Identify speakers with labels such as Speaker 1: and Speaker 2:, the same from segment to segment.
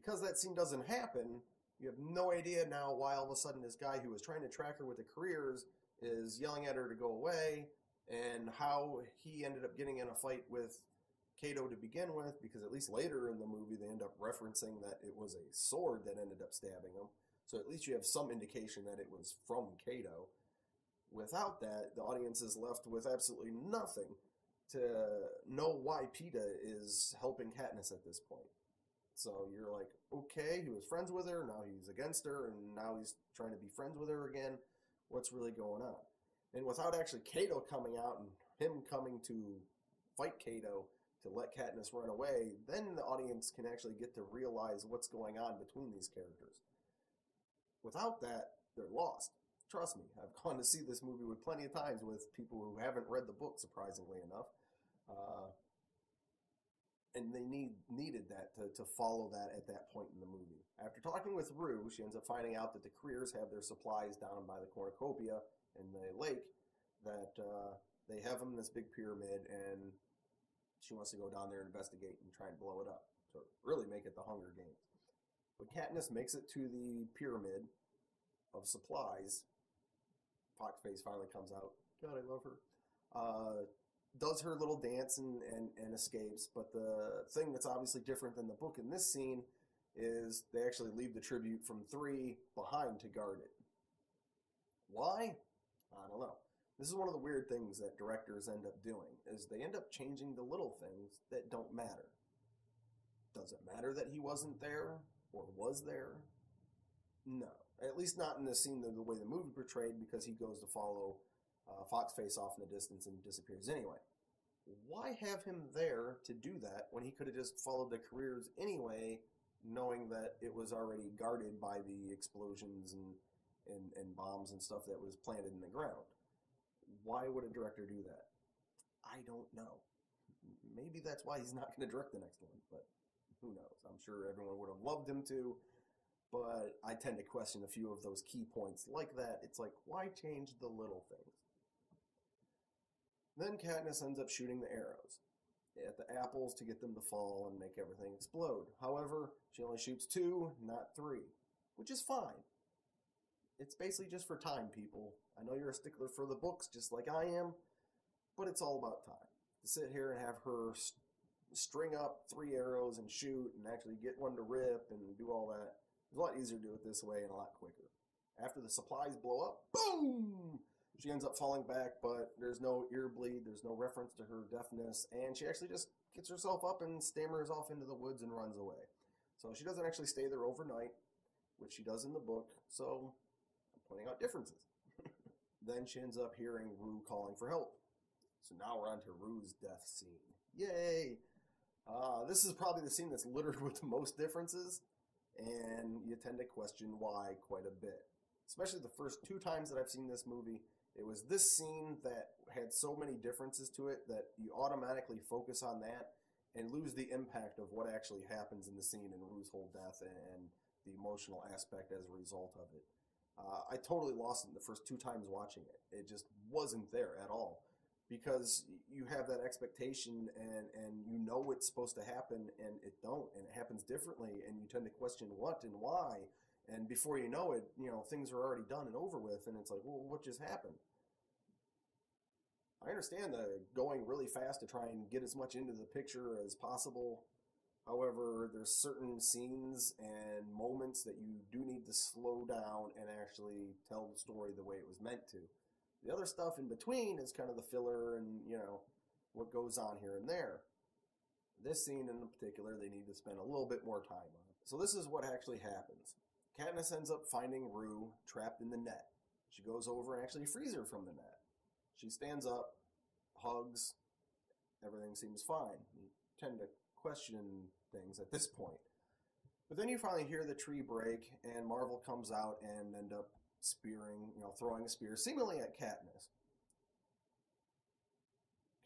Speaker 1: because that scene doesn't happen, you have no idea now why all of a sudden this guy who was trying to track her with the careers is yelling at her to go away, and how he ended up getting in a fight with Kato to begin with, because at least later in the movie they end up referencing that it was a sword that ended up stabbing him. So at least you have some indication that it was from Kato. Without that, the audience is left with absolutely nothing to know why PETA is helping Katniss at this point. So you're like, okay, he was friends with her, now he's against her, and now he's trying to be friends with her again. What's really going on? And without actually Kato coming out and him coming to fight Kato to let Katniss run away, then the audience can actually get to realize what's going on between these characters. Without that, they're lost. Trust me, I've gone to see this movie with plenty of times with people who haven't read the book, surprisingly enough. And they needed that to follow that at that point in the movie. After talking with Rue, she ends up finding out that the careers have their supplies down by the cornucopia in the lake, that they have them in this big pyramid, and she wants to go down there and investigate and try and blow it up to really make it the Hunger Games. When Katniss makes it to the pyramid of supplies, Foxface finally comes out. God, I love her. Does her little dance and escapes, but the thing that's obviously different than the book in this scene is they actually leave the tribute from 3 behind to guard it. Why? I don't know. This is one of the weird things that directors end up doing, is they end up changing the little things that don't matter. Does it matter that he wasn't there, or was there? No. At least not in the scene the way the movie portrayed, because he goes to follow Foxface off in the distance and disappears anyway. Why have him there to do that when he could have just followed the careers anyway, knowing that it was already guarded by the explosions and bombs and stuff that was planted in the ground? Why would a director do that? I don't know. Maybe that's why he's not going to direct the next one, but who knows? I'm sure everyone would have loved him to, but I tend to question a few of those key points like that. It's like, why change the little things? Then Katniss ends up shooting the arrows at the apples to get them to fall and make everything explode. However, she only shoots 2, not 3, which is fine. It's basically just for time, people. I know you're a stickler for the books, just like I am, but it's all about time. To sit here and have her string up 3 arrows and shoot and actually get one to rip and do all that, it's a lot easier to do it this way and a lot quicker. After the supplies blow up, boom! She ends up falling back, but there's no ear bleed, there's no reference to her deafness, and she actually just gets herself up and stammers off into the woods and runs away. So she doesn't actually stay there overnight, which she does in the book, so I'm pointing out differences. Then she ends up hearing Rue calling for help. So now we're on to Rue's death scene. Yay! This is probably the scene that's littered with the most differences, and you tend to question why quite a bit. Especially the first 2 times that I've seen this movie, it was this scene that had so many differences to it that you automatically focus on that and lose the impact of what actually happens in the scene and Rue's whole death and the emotional aspect as a result of it. I totally lost it the first 2 times watching it. It just wasn't there at all, because you have that expectation and you know it's supposed to happen and it don't, and it happens differently, and you tend to question what and why, and before you know it, things are already done and over with, and it's like, well, what just happened? I understand the going really fast to try and get as much into the picture as possible. However, there's certain scenes and moments that you do need to slow down and actually tell the story the way it was meant to. The other stuff in between is kind of the filler and, what goes on here and there. This scene in particular, they need to spend a little bit more time on. So this is what actually happens. Katniss ends up finding Rue trapped in the net. She goes over and actually frees her from the net. She stands up, hugs, everything seems fine. You tend to question things at this point. But then you finally hear the tree break, and Marvel comes out and end up spearing, throwing a spear, seemingly at Katniss.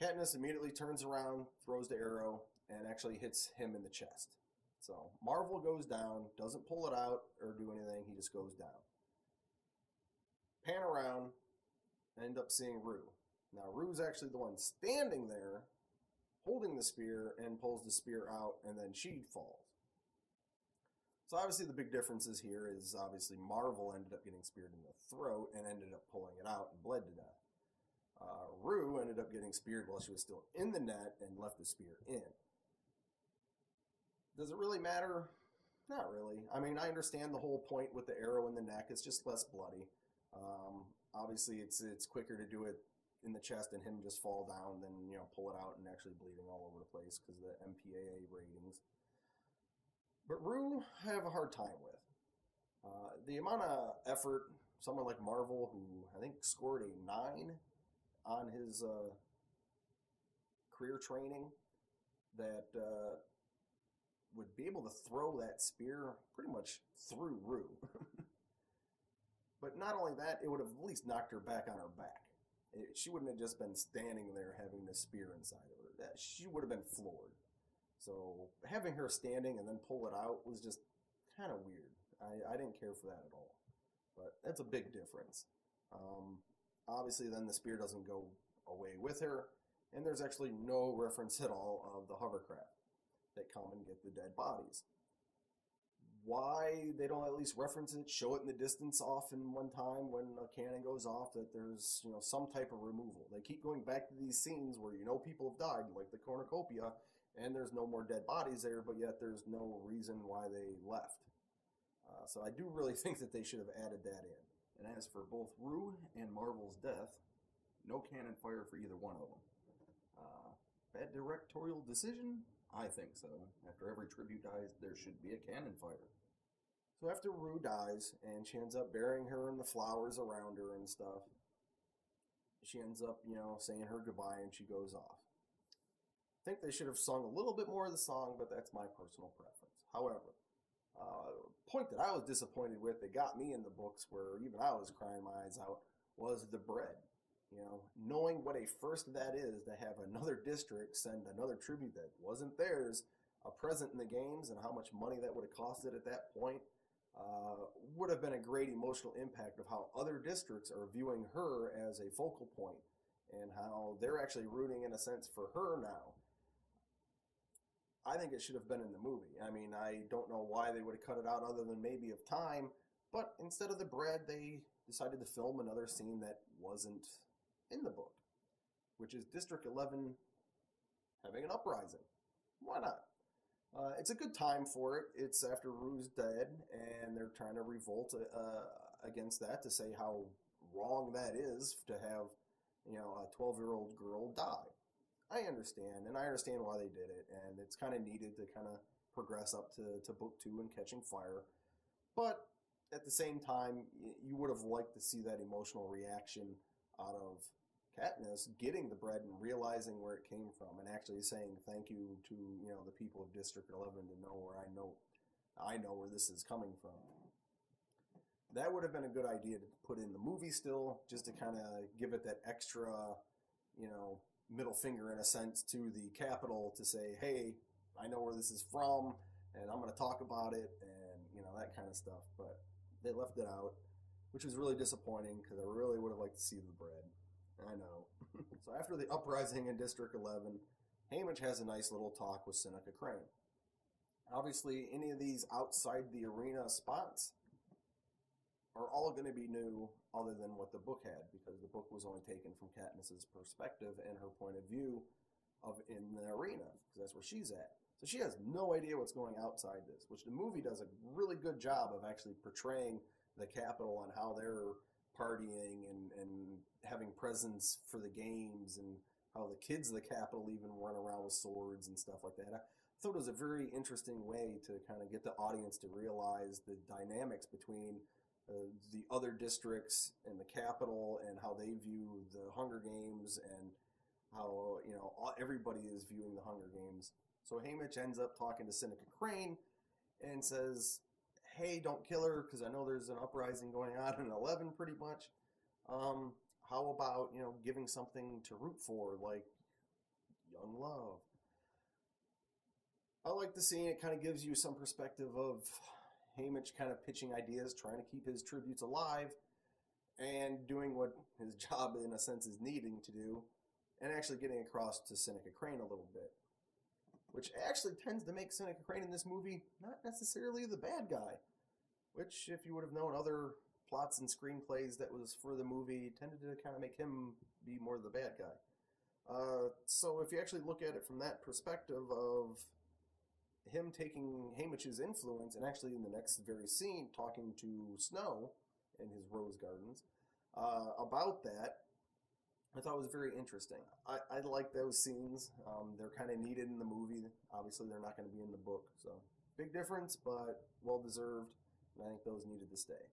Speaker 1: Katniss immediately turns around, throws the arrow, and actually hits him in the chest. So Marvel goes down, doesn't pull it out or do anything, he just goes down. Pan around, and end up seeing Rue. Now Rue's actually the one standing there, holding the spear, and pulls the spear out, and then she falls. So obviously the big differences here is obviously Marvel ended up getting speared in the throat and ended up pulling it out and bled to death. Rue ended up getting speared while she was still in the net and left the spear in. Does it really matter? Not really. I mean, I understand the whole point with the arrow in the neck. It's just less bloody. Obviously, it's quicker to do it in the chest and him just fall down than, you know, pull it out and actually bleeding all over the place because of the MPAA ratings. But Rue, I have a hard time with. The amount of effort someone like Marvel, who I think scored a 9 on his career training, that would be able to throw that spear pretty much through Rue. But not only that, it would have at least knocked her back on her back. She wouldn't have just been standing there having the spear inside of her. She would have been floored. So having her standing and then pull it out was just kind of weird. I didn't care for that at all. But that's a big difference. Obviously, then the spear doesn't go away with her, and there's actually no reference at all of the hovercraft that come and get the dead bodies. Why they don't at least reference it, show it in the distance off in one time when a cannon goes off, that there's, you know, some type of removal. They keep going back to these scenes where you know people have died, like the cornucopia, and there's no more dead bodies there, but yet there's no reason why they left. So I do really think that they should have added that in.
Speaker 2: And as for both Rue and Marvel's death, no cannon fire for either one of them. Bad directorial decision? I think so. After every tribute dies, there should be a cannon fire.
Speaker 1: So after Rue dies, and she ends up burying her in the flowers around her and stuff, she ends up, you know, saying her goodbye and she goes off. I think they should have sung a little bit more of the song, but that's my personal preference. However, point that I was disappointed with that got me in the books, where even I was crying my eyes out, was the bread. You know, knowing what a first that is to have another district send another tribute that wasn't theirs a present in the games, and how much money that would have costed at that point, would have been a great emotional impact of how other districts are viewing her as a focal point and how they're actually rooting in a sense for her now. I think it should have been in the movie. I mean, I don't know why they would have cut it out other than maybe of time, but instead of the bread, they decided to film another scene that wasn't in the book, which is District 11 having an uprising. Why not? It's a good time for it. It's after Rue's dead, and they're trying to revolt against that, to say how wrong that is to have, you know, a 12-year-old girl die. I understand, and I understand why they did it, and it's kind of needed to kind of progress up to book 2 and Catching Fire. But at the same time, you would have liked to see that emotional reaction out of Katniss getting the bread and realizing where it came from, and actually saying thank you to, you know, the people of District 11 to know where I know where this is coming from. That would have been a good idea to put in the movie still, just to kind of give it that extra, you know, middle finger in a sense to the Capitol, to say, hey, I know where this is from, and I'm going to talk about it, and, you know, that kind of stuff. But they left it out, which was really disappointing, because I really would have liked to see the bread. I know. So after the uprising in District 11, Haymitch has a nice little talk with Seneca Crane. Obviously, any of these outside the arena spots are all going to be new, other than what the book had, because the book was only taken from Katniss's perspective and her point of view of in the arena, because that's where she's at. So she has no idea what's going outside this, which the movie does a really good job of actually portraying the Capitol and how they're partying and having presents for the games, and how the kids of the Capitol even run around with swords and stuff like that. I thought it was a very interesting way to kind of get the audience to realize the dynamics between the other districts and the Capitol, and how they view the Hunger Games, and how, you know, everybody is viewing the Hunger Games. So Haymitch ends up talking to Seneca Crane and says, hey, don't kill her, because I know there's an uprising going on in 11 pretty much. How about, you know, giving something to root for, like young love? I like the scene. It kind of gives you some perspective of Haymitch kind of pitching ideas, trying to keep his tributes alive, and doing what his job, in a sense, is needing to do, and actually getting across to Seneca Crane a little bit. which actually tends to make Seneca Crane in this movie not necessarily the bad guy, which, if you would have known other plots and screenplays that was for the movie, tended to kind of make him be more the bad guy. So if you actually look at it from that perspective of him taking Haymitch's influence and actually in the next very scene talking to Snow in his rose gardens about that, I thought it was very interesting. I like those scenes. They're kind of needed in the movie. Obviously, they're not going to be in the book, so big difference, but well deserved. And I think those needed to stay.